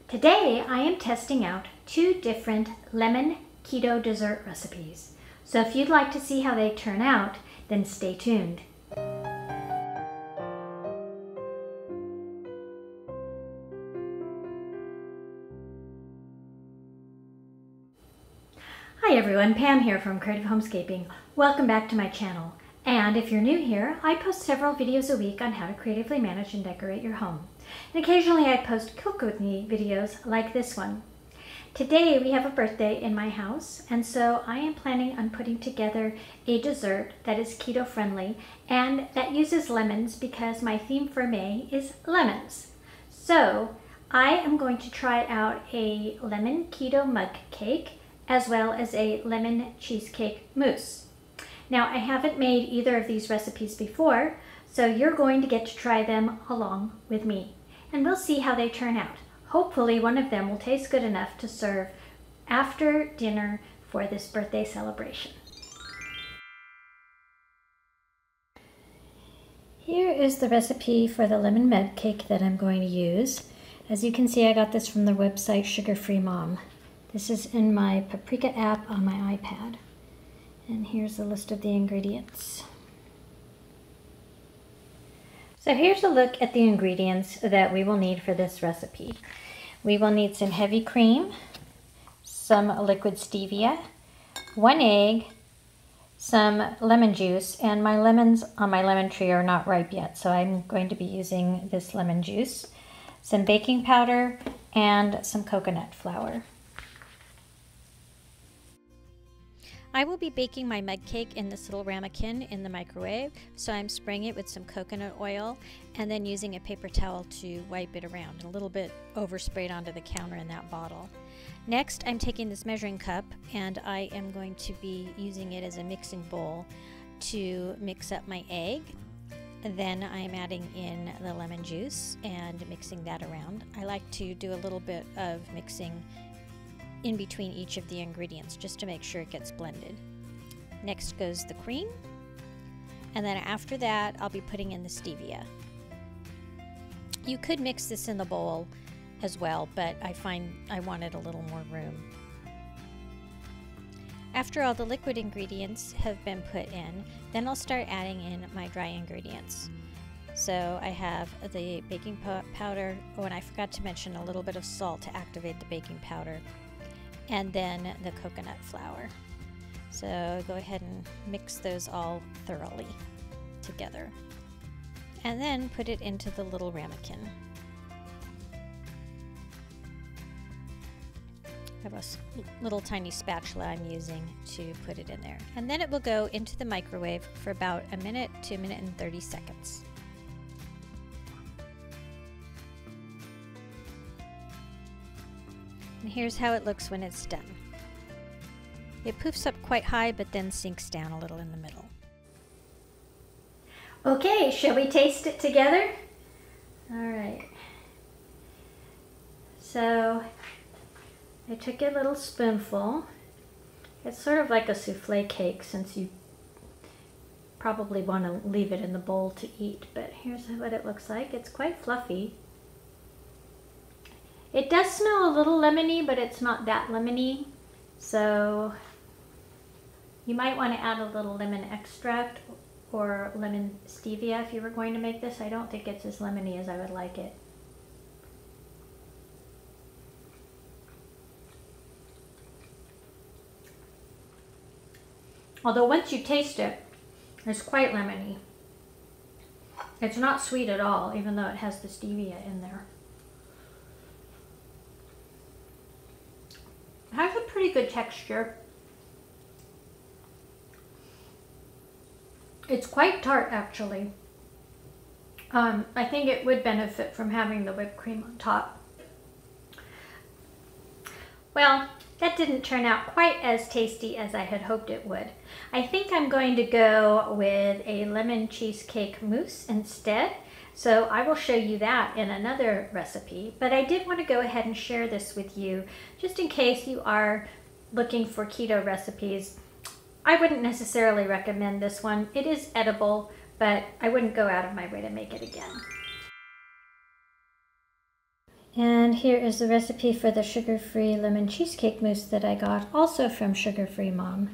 Today I am testing out 2 different lemon keto dessert recipes. So if you'd like to see how they turn out, then stay tuned. Hi everyone, Pam here from Creative Homescaping. Welcome back to my channel. And if you're new here, I post several videos a week on how to creatively manage and decorate your home. And occasionally I post cook with me videos like this one. Today we have a birthday in my house, and so I am planning on putting together a dessert that is keto friendly and that uses lemons because my theme for May is lemons. So I am going to try out a lemon keto mug cake as well as a lemon cheesecake mousse. Now, I haven't made either of these recipes before, so you're going to get to try them along with me. And we'll see how they turn out. Hopefully one of them will taste good enough to serve after dinner for this birthday celebration. Here is the recipe for the lemon mud cake that I'm going to use. As you can see, I got this from the website Sugar Free Mom. This is in my Paprika app on my iPad. And here's a list of the ingredients. So here's a look at the ingredients that we will need for this recipe. We will need some heavy cream, some liquid stevia, 1 egg, some lemon juice, and my lemons on my lemon tree are not ripe yet, so I'm going to be using this lemon juice, some baking powder, and some coconut flour. I will be baking my mug cake in this little ramekin in the microwave, so I'm spraying it with some coconut oil and then using a paper towel to wipe it around, a little bit oversprayed onto the counter in that bottle. Next, I'm taking this measuring cup and I am going to be using it as a mixing bowl to mix up my egg. Then I'm adding in the lemon juice and mixing that around. I like to do a little bit of mixing in between each of the ingredients just to make sure it gets blended. Next goes the cream, and then after that I'll be putting in the stevia. You could mix this in the bowl as well, but I find I wanted a little more room. After all the liquid ingredients have been put in, then I'll start adding in my dry ingredients. So I have the baking powder, and I forgot to mention a little bit of salt to activate the baking powder, and then the coconut flour. So go ahead and mix those all thoroughly together. And then put it into the little ramekin. I have a little tiny spatula I'm using to put it in there. And then it will go into the microwave for about a minute to a minute and 30 seconds. And here's how it looks when it's done. It poofs up quite high, but then sinks down a little in the middle. Okay, shall we taste it together? All right. So I took a little spoonful. It's sort of like a souffle cake, since you probably want to leave it in the bowl to eat, but here's what it looks like. It's quite fluffy. It does smell a little lemony, but it's not that lemony, so you might want to add a little lemon extract or lemon stevia if you were going to make this. I don't think it's as lemony as I would like it. Although once you taste it, it's quite lemony. It's not sweet at all, even though it has the stevia in there. It has a pretty good texture. It's quite tart, actually. I think it would benefit from having the whipped cream on top. Well, that didn't turn out quite as tasty as I had hoped it would. I think I'm going to go with a lemon cheesecake mousse instead. So I will show you that in another recipe, but I did want to go ahead and share this with you just in case you are looking for keto recipes. I wouldn't necessarily recommend this one. It is edible, but I wouldn't go out of my way to make it again. And here is the recipe for the sugar-free lemon cheesecake mousse that I got, also from Sugar Free Mom,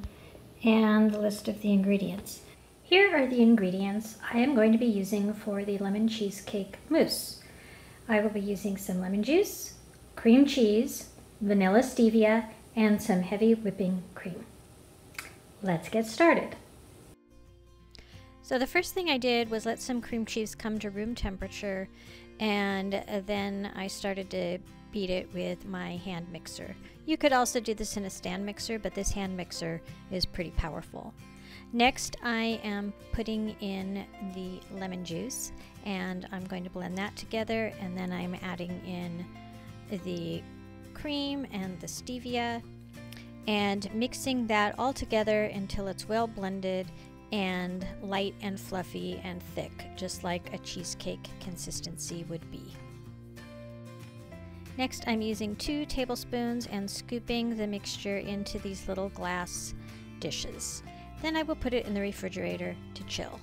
and the list of the ingredients. Here are the ingredients I am going to be using for the lemon cheesecake mousse. I will be using some lemon juice, cream cheese, vanilla stevia, and some heavy whipping cream. Let's get started. So the first thing I did was let some cream cheese come to room temperature, and then I started to beat it with my hand mixer. You could also do this in a stand mixer, but this hand mixer is pretty powerful. Next, I am putting in the lemon juice, and I'm going to blend that together, and then I'm adding in the cream and the stevia and mixing that all together until it's well blended and light and fluffy and thick, just like a cheesecake consistency would be. Next, I'm using 2 tablespoons and scooping the mixture into these little glass dishes. Then I will put it in the refrigerator to chill.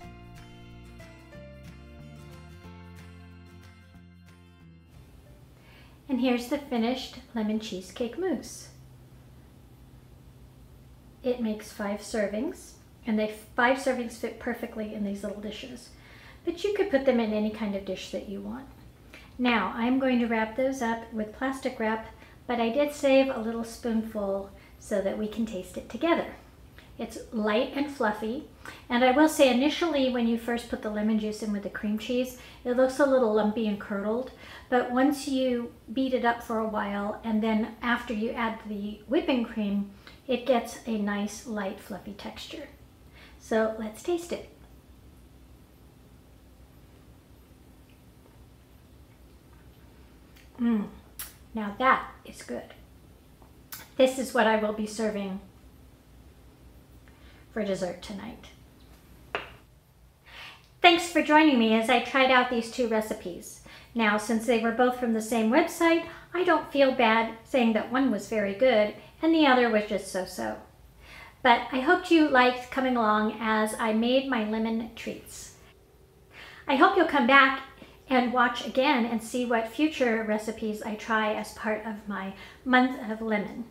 And here's the finished lemon cheesecake mousse. It makes 5 servings. And the 5 servings fit perfectly in these little dishes. But you could put them in any kind of dish that you want. Now, I'm going to wrap those up with plastic wrap, but I did save a little spoonful so that we can taste it together. It's light and fluffy, and I will say initially when you first put the lemon juice in with the cream cheese, it looks a little lumpy and curdled, but once you beat it up for a while, and then after you add the whipping cream, it gets a nice light fluffy texture. So let's taste it. Now that is good. This is what I will be serving for dessert tonight. Thanks for joining me as I tried out these 2 recipes. Now, since they were both from the same website, I don't feel bad saying that one was very good and the other was just so-so. But I hoped you liked coming along as I made my lemon treats. I hope you'll come back and watch again and see what future recipes I try as part of my month of lemon.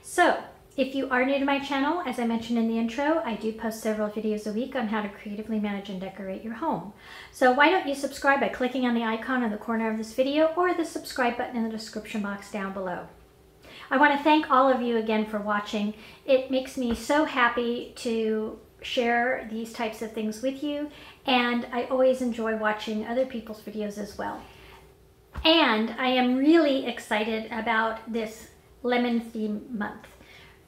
So, if you are new to my channel, as I mentioned in the intro, I do post several videos a week on how to creatively manage and decorate your home. So why don't you subscribe by clicking on the icon in the corner of this video or the subscribe button in the description box down below. I want to thank all of you again for watching. It makes me so happy to share these types of things with you, and I always enjoy watching other people's videos as well. And I am really excited about this lemon theme month.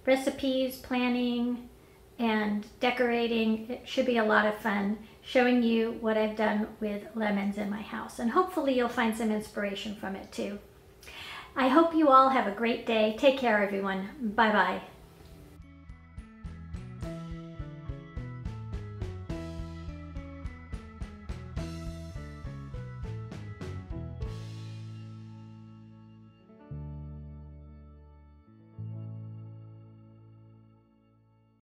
Recipes, planning, and decorating. It should be a lot of fun showing you what I've done with lemons in my house, and hopefully you'll find some inspiration from it too. I hope you all have a great day. Take care, everyone. Bye-bye.